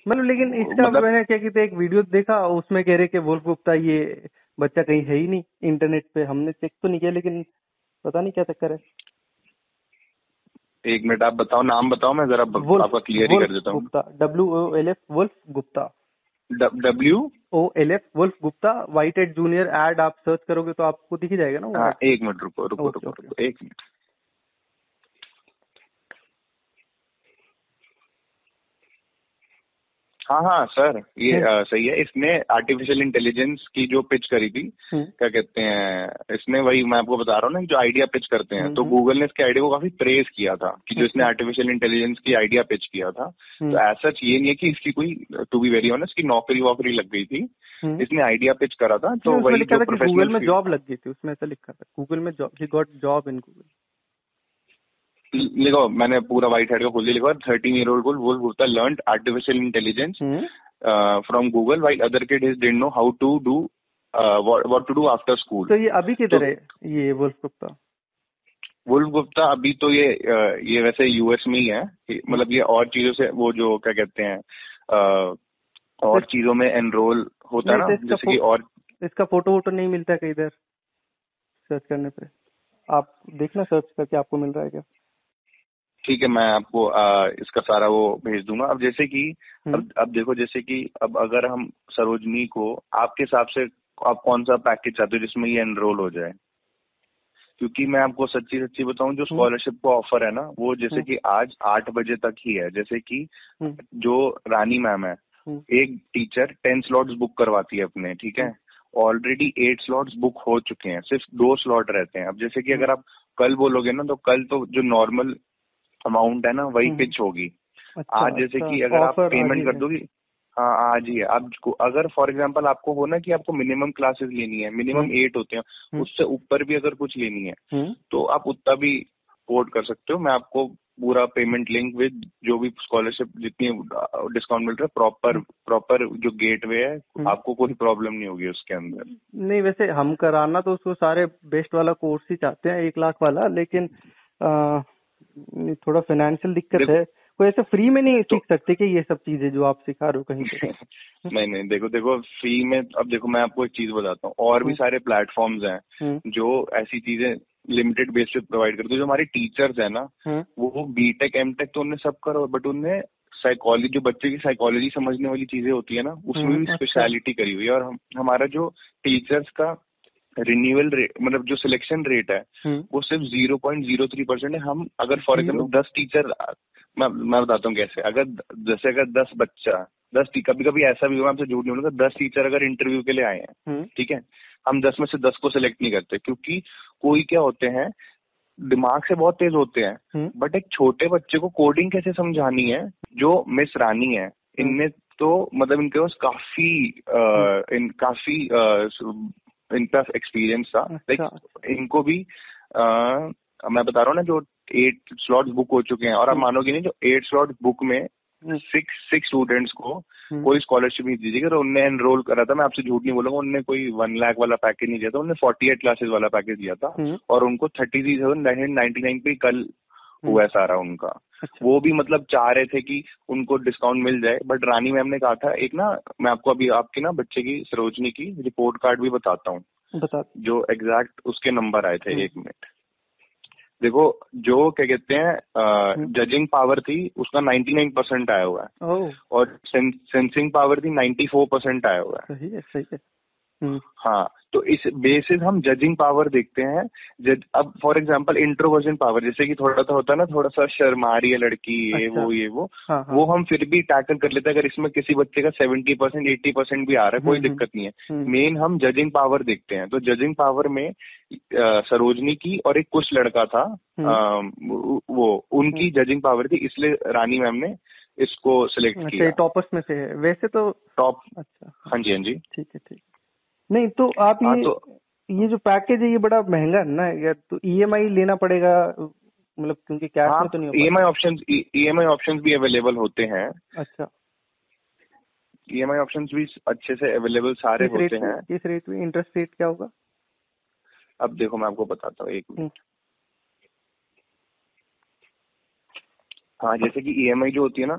मतलब लेकिन इसका मतलब मैंने क्या कहते हैं, एक वीडियो देखा, उसमें कह रहे कि वुल्फ गुप्ता ये बच्चा कहीं है ही नहीं इंटरनेट पे। हमने चेक तो नहीं किया, लेकिन पता नहीं क्या चक्कर है। एक मिनट, आप बताओ, नाम बताओ, मैं जरा वुल्फ आपका क्लियर ही वुल्फ कर देता हूँ। Gupta, WOLF, wolf Gupta, W OLF, wolf Gupta. White एड जूनियर एड आप सर्च करोगे तो आपको दिख ही जाएगा ना वो हाँ, एड। एक मिनट, रुको रुको ओके रुको ओके। रुको, एक मिनट। हाँ हाँ सर, ये सही है। इसने आर्टिफिशियल इंटेलिजेंस की जो पिच करी थी, क्या कहते हैं, इसने वही मैं आपको बता रहा हूँ ना, जो आइडिया पिच करते हैं, तो गूगल ने इसके आइडिया को काफी प्रेज किया था कि जो इसने आर्टिफिशियल इंटेलिजेंस की आइडिया पिच किया था। तो ऐसा ये नहीं है कि इसकी कोई, टू बी वेरी ऑनेस्ट, की नौकरी वोकरी लग गई थी। इसने आइडिया पिच करा था, तो उसमें वही लिखा जो था कि गूगल में प्रोफेशनल, जॉब लग गई थी, उसमें ऐसा लिखा था गूगल में job, he got job in Google. लिखो, मैंने पूरा व्हाइट हेड का खुद ही लिखा, 13-year-old wolf Gupta learned artificial intelligence from Google while other kids didn't know how to do what to do after school. तो ये अभी किधर है ये वुल्फ गुप्ता? वुल्फ गुप्ता अभी तो ये वैसे यूएस में ही है, मतलब ये और चीजों से, वो जो क्या कहते हैं, और चीजों में एनरोल होता है ना, जैसे कि और इसका फोटो वोटो नहीं मिलता है कहीं इधर सर्च करने पे? आप देखना सर्च करके, आपको मिल रहा है क्या? ठीक है, मैं आपको इसका सारा वो भेज दूंगा। अब जैसे कि अब देखो, जैसे कि अब अगर हम सरोजनी को, आपके हिसाब से आप कौन सा पैकेज चाहते हो जिसमें ये एनरोल हो जाए? क्योंकि मैं आपको सच्ची सच्ची बताऊं, जो स्कॉलरशिप का ऑफर है ना, वो जैसे कि आज 8 बजे तक ही है। जैसे कि जो रानी मैम है, एक टीचर 10 स्लॉट्स बुक करवाती है अपने, ठीक है, ऑलरेडी 8 स्लॉट्स बुक हो चुके हैं, सिर्फ 2 स्लॉट रहते हैं। अब जैसे कि अगर आप कल बोलोगे ना, तो कल तो जो नॉर्मल अमाउंट है ना, वही पिच होगी। आज जैसे कि अगर आप पेमेंट कर दोगे, हाँ आज ही है। आप अगर फॉर एग्जांपल आपको हो ना कि आपको मिनिमम क्लासेस लेनी है, मिनिमम 8 होते हैं, उससे ऊपर भी अगर कुछ लेनी है तो आप उतना भी कोड कर सकते हो। मैं आपको पूरा पेमेंट लिंक विद जो भी स्कॉलरशिप जितनी डिस्काउंट मिल रहा है, प्रॉपर जो गेटवे है, आपको कोई प्रॉब्लम नहीं होगी उसके अंदर। नहीं, वैसे हम कराना तो उसको सारे बेस्ट वाला कोर्स ही चाहते हैं, 1 लाख वाला, लेकिन थोड़ा फाइनेंशियल दिक्कत है। कोई ऐसे फ्री में नहीं सीख सकते कि ये सब चीजें जो आप सिखा रहे हो कहीं पे? नहीं, देखो फ्री में, अब देखो मैं आपको एक चीज बताता हूँ, और भी सारे प्लेटफॉर्म्स हैं जो ऐसी चीजें लिमिटेड बेस पे प्रोवाइड करते हैं। जो हमारे टीचर्स है ना, वो बीटेक एमटेक तो उन्हें सब करो, बट उन्हें साइकोलॉजी, जो बच्चे की साइकोलॉजी समझने वाली चीजें होती है ना, उसमें भी स्पेशलिटी करी हुई है। और हमारा जो टीचर्स का रिन्यूअल रेट, मतलब जो सिलेक्शन रेट है, वो सिर्फ 0.03% है। हम अगर फॉर एग्जाम्पल 10 टीचर, मैं बताता हूँ कैसे। अगर 10 बच्चा, कभी कभी ऐसा भी हुआ, आपसे झूठ नहीं बोलूंगा, 10 टीचर अगर इंटरव्यू के लिए आए हैं, ठीक है, हम 10 में से 10 को सिलेक्ट नहीं करते, क्योंकि कोई क्या होते हैं, दिमाग से बहुत तेज होते हैं, बट एक छोटे बच्चे को कोडिंग कैसे समझानी है, जो मिस रानी है, इनने तो मतलब इनके पास काफी इनका एक्सपीरियंस था। लाइक इनको भी मैं बता रहा हूँ ना, जो 8 स्लॉट्स बुक हो चुके हैं, और आप मानोगे नहीं, जो 8 स्लॉट बुक में 6 स्टूडेंट्स को कोई स्कॉलरशिप नहीं दी थी। तो उनने एनरोल करा था, मैं आपसे झूठ नहीं बोलूंगा, उनने कोई 1 लाख वाला पैकेज नहीं दिया था, उन्होंने 48 क्लासेस वाला पैकेज दिया था, और उनको 33,999 पे कल हुआ है सारा उनका। वो भी मतलब चाह रहे थे कि उनको डिस्काउंट मिल जाए, बट रानी मैम ने कहा था, एक ना मैं आपको अभी आपकी ना बच्चे की, सरोजनी की रिपोर्ट कार्ड भी बताता हूँ, जो एग्जैक्ट उसके नंबर आए थे। 1 मिनट, देखो, जो क्या कहते हैं जजिंग पावर थी उसका 99% आया हुआ है, और सेंसिंग पावर थी 94% आया हुआ है। सही है। हाँ, तो इस बेसिस हम जजिंग पावर देखते हैं। अब फॉर एग्जांपल इंट्रोवर्जन पावर, जैसे कि थोड़ा सा होता है ना, थोड़ा सा शर्मा रही है लड़की, वो हम फिर भी टैकल कर लेते हैं। अगर इसमें किसी बच्चे का 70% 80% भी आ रहा है, कोई दिक्कत नहीं है। मेन हम जजिंग पावर देखते हैं। तो जजिंग पावर में सरोजनी की और एक कुछ लड़का था, वो उनकी जजिंग पावर थी, इसलिए रानी मैम ने इसको सिलेक्ट किया। टॉपर्स में से है वैसे तो टॉप। अच्छा, हाँ जी। ठीक है। नहीं तो आप ये जो पैकेज है, ये बड़ा महंगा है ना यार, तो ईएमआई लेना पड़ेगा, मतलब क्योंकि कैश में तो नहीं होगा। ईएमआई ऑप्शंस भी अवेलेबल होते हैं। अच्छा, ईएमआई ऑप्शंस भी अच्छे से अवेलेबल सारे होते हैं। किस रेट में? इंटरेस्ट रेट क्या होगा? अब देखो मैं आपको बताता हूँ, 1 मिनट। हाँ, जैसे कि ईएमआई जो होती है ना,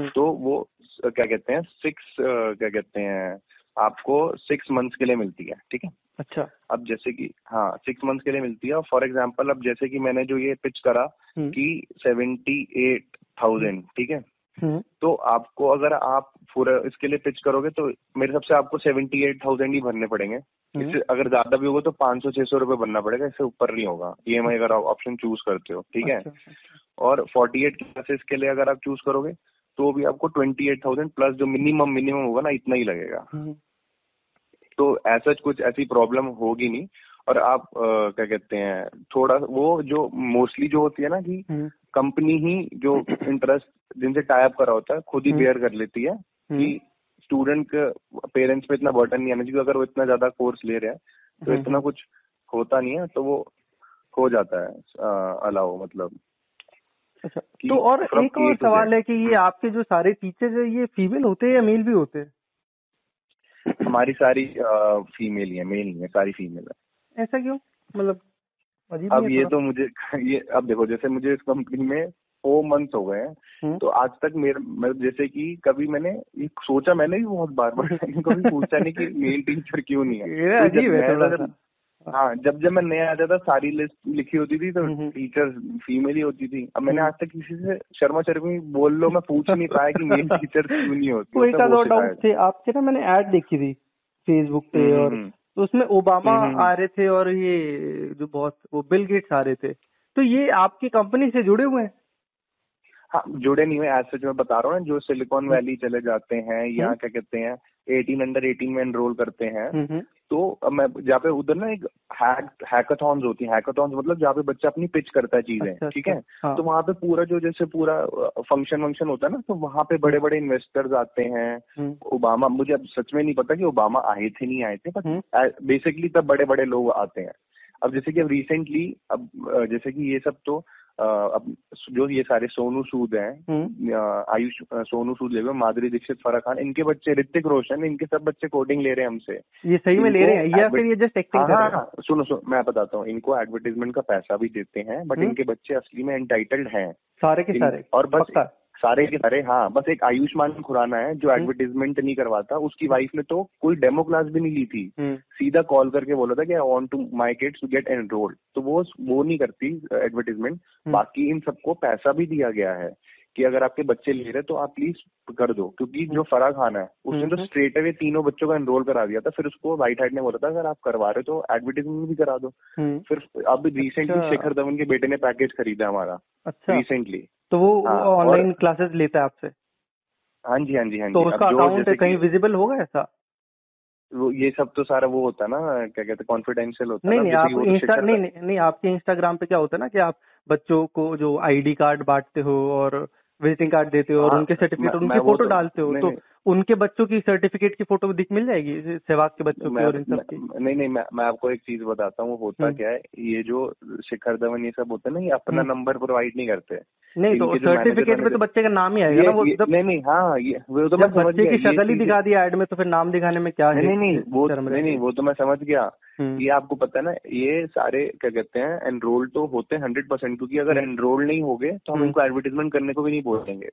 तो वो क्या कहते हैं 6 मंथ्स के लिए मिलती है, ठीक है। अच्छा। अब जैसे कि हाँ 6 मंथ्स के लिए मिलती है। फॉर एग्जाम्पल अब जैसे कि मैंने जो ये पिच करा कि 78,000, ठीक है। तो आपको अगर आप पूरा इसके लिए पिच करोगे तो मेरे हिसाब से आपको 78,000 ही भरने पड़ेंगे। इससे अगर ज्यादा भी होगा तो 500-600 रुपए भरना पड़ेगा, इससे ऊपर नहीं होगा EMI अगर आप ऑप्शन चूज करते हो, ठीक है। और 48 क्लासेस के लिए अगर आप चूज करोगे तो भी आपको 28,000 प्लस जो मिनिमम होगा ना, इतना ही लगेगा। तो ऐसा कुछ ऐसी प्रॉब्लम होगी नहीं। और आप क्या कहते हैं थोड़ा वो जो मोस्टली जो होती है ना कि कंपनी ही जो इंटरेस्ट जिनसे टाई अप करा होता है खुद ही बेयर कर लेती है कि स्टूडेंट के पेरेंट्स पे इतना बर्डन नहीं आना चाहिए। अगर वो इतना ज्यादा कोर्स ले रहे हैं तो इतना कुछ होता नहीं है, तो वो हो जाता है अलाउ, मतलब। अच्छा, तो और एक और सवाल है कि ये आपके जो सारे टीचर्स है ये फीमेल होते हैं या मेल भी होते हैं? हमारी सारी फीमेल ही है, मेल नहीं है, सारी फीमेल है। ऐसा क्यों, मतलब अजीब अब नहीं है ये थोड़ा? तो मुझे ये अब देखो, जैसे मुझे इस कंपनी में 4 मंथ्स हो गए हैं, तो आज तक मैं जैसे कि कभी मैंने ये सोचा मैंने भी बहुत बार मैंने कभी पूछा नहीं कि मेल टीचर क्यों नहीं है। अजीब है थोड़ा सा। हाँ, जब मैं नया आता था सारी लिस्ट लिखी होती थी तो टीचर फीमेल ही होती थी। अब मैंने आज तक किसी से शर्मा शर्मी बोल लो मैं पूछ नहीं पाया कि मेल टीचर क्यों नहीं होती। कोई का दो डाउट थे आपके ना, मैंने ऐड देखी थी फेसबुक पे और तो उसमें ओबामा आ रहे थे और ये जो बहुत वो बिल गेट्स आ रहे थे, तो ये आपकी कंपनी से जुड़े हुए हैं? हाँ, जुड़े नहीं हुए, ऐसे जो मैं बता रहा हूँ ना, जो सिलिकॉन वैली चले जाते हैं या क्या कहते हैं 18 में एनरोल करते हैं, तो मैं जहाँ पे उधर ना एक हैकाथॉन्स होती है। हैकाथॉन्स मतलब जहाँ पे बच्चा अपनी पिच करता है चीजें, ठीक है। हाँ। तो वहाँ पे पूरा जो जैसे पूरा फंक्शन होता है ना, तो वहाँ पे बड़े बड़े इन्वेस्टर्स आते हैं। ओबामा, मुझे अब सच में नहीं पता कि ओबामा आए थे नहीं आए थे, बट बेसिकली तब बड़े बड़े लोग आते हैं। अब जैसे कि अब रिसेंटली अब जैसे कि ये सब तो अब जो ये सारे सोनू सूद हैं, आयुष सोनू सूद ले गए, माधुरी दीक्षित, फराह खान, इनके बच्चे, ऋतिक रोशन, इनके सब बच्चे कोडिंग ले रहे हैं हमसे। ये सही में ले रहे हैं या फिर ये जस्ट एक्टिंग कर रहे हैं? हाँ, सुनो मैं बताता हूँ। इनको एडवर्टाइजमेंट का पैसा भी देते हैं, बट इनके बच्चे असली में एंटाइटल्ड हैं सारे के सारे। और बस सारे के सारे। हाँ, बस एक आयुष्मान खुराना है जो एडवर्टाइजमेट नहीं करवाता। उसकी वाइफ ने तो कोई डेमो क्लास भी नहीं ली थी, सीधा कॉल करके बोला था कि I want to my kids to get enrolled. तो वो नहीं करती एडवर्टाइजमेंट। बाकी इन सबको पैसा भी दिया गया है कि अगर आपके बच्चे ले रहे तो आप प्लीज कर दो, क्योंकि जो फराह खान है उसने तो स्ट्रेट अवे तीनों बच्चों का एनरोल करा दिया था। फिर उसको व्हाइट हैट ने बोला था अगर आप करवा रहे तो एडवर्टाइजमेंट भी करा दो। फिर अब रिसेंटली शेखर धवन के बेटे ने पैकेज खरीदा हमारा। अच्छा, रिसेंटली। तो वो ऑनलाइन क्लासेस लेता है आपसे? हाँ जी, हाँ जी, हाँ जी। तो उसका अकाउंट कहीं विजिबल होगा ऐसा? वो ये सब तो सारा वो होता है ना, क्या कहते हैं, कॉन्फिडेंशियल होता है। नहीं, आपके इंस्टाग्राम पे क्या होता है ना कि आप बच्चों को जो आईडी कार्ड बांटते हो और विजिटिंग कार्ड देते हो और उनके सर्टिफिकेट, उनकी फोटो डालते हो, तो उनके बच्चों की सर्टिफिकेट की फोटो मिल जाएगी सहवाग के बच्चों की और इन सब की? नहीं, मैं आपको एक चीज बताता हूँ। वो होता क्या है, ये जो शिखर धवन ये सब होता है ना, ये अपना नंबर प्रोवाइड नहीं करते। नहीं, तो सर्टिफिकेट में तो बच्चे का नाम ही आएगा ना। वो नहीं, हाँ, ये वो तो मैं समझ गया। बच्चे की शक्ल ही दिखा दिया ऐड में, तो फिर नाम दिखाने में क्या है? नहीं, वो तो मैं समझ गया। ये आपको पता है ना, ये सारे क्या कहते हैं एनरोल तो होते हैं 100%, क्योंकि अगर एनरोल नहीं होगे तो हम इनको एडवर्टाइजमेंट करने को भी नहीं बोलेंगे।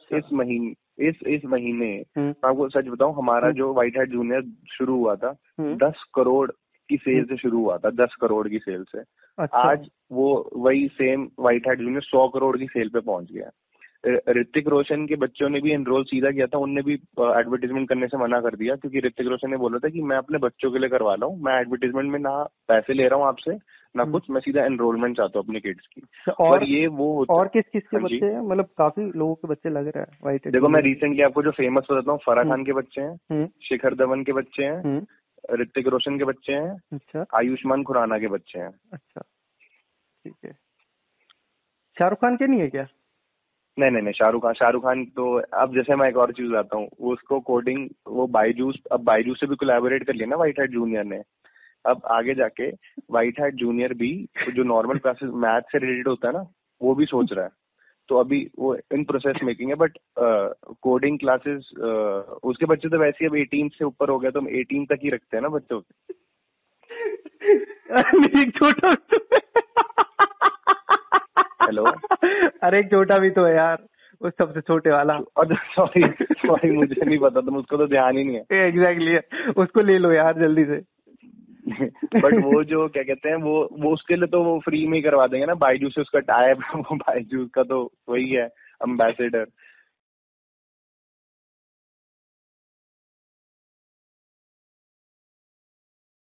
इस महीने मैं आपको सच बताऊं, हमारा जो व्हाइट हैट जूनियर शुरू हुआ था 10 करोड़ की सेल से शुरू हुआ था, 10 करोड़ की सेल से। आज वो वही same white hat junior 100 crore की सेल पे पहुंच गया। ऋतिक रोशन के बच्चों ने भी एनरोल सीधा किया था, उनने भी एडवर्टाइजमेंट करने से मना कर दिया, क्योंकि ऋतिक रोशन ने बोला था कि मैं अपने बच्चों के लिए करवा रहा हूँ, मैं एडवर्टाइजमेंट में ना पैसे ले रहा हूँ आपसे ना कुछ, मैं सीधा एनरोलमेंट चाहता हूँ अपने किड्स की। और ये वो और किस के बच्चे हैं? मतलब काफी लोगों के बच्चे लग रहा है व्हाइट हैट। देखो, मैं रिसेंटली आपको जो फेमस बताता हूँ, फराह खान के बच्चे हैं, शिखर धवन के बच्चे हैं, ऋतिक रोशन के बच्चे हैं, अच्छा, आयुष्मान खुराना के बच्चे हैं। अच्छा, ठीक है। शाहरुख खान के नहीं है क्या? नहीं, शाहरुख खान तो अब जैसे मैं एक और चीज बताता हूँ, उसको कोडिंग वो बायजूस से भी कोलैबोरेट कर लिया ना व्हाइट हैट जूनियर ने। अब आगे जाके व्हाइट हैट जूनियर भी जो नॉर्मल क्लासेस मैथ से रिलेटेड होता है ना, वो भी सोच रहा है। तो अभी वो इन प्रोसेस मेकिंग है, बट कोडिंग क्लासेस उसके बच्चे तो वैसे ही अब 18 से ऊपर हो गया, तो हम 18 तक ही रखते हैं ना बच्चों के। छोटा हेलो, अरे एक छोटा भी तो है यार, उस सबसे छोटे वाला। सॉरी भाई मुझे नहीं पता, तो उसको तो ध्यान ही नहीं है। एग्जैक्टली उसको ले लो यार जल्दी से। बट वो जो क्या कहते हैं वो उसके लिए तो वो फ्री में ही करवा देंगे ना, बायजू से उसका टाइप वो बायजू का तो वही है एम्बेसडर।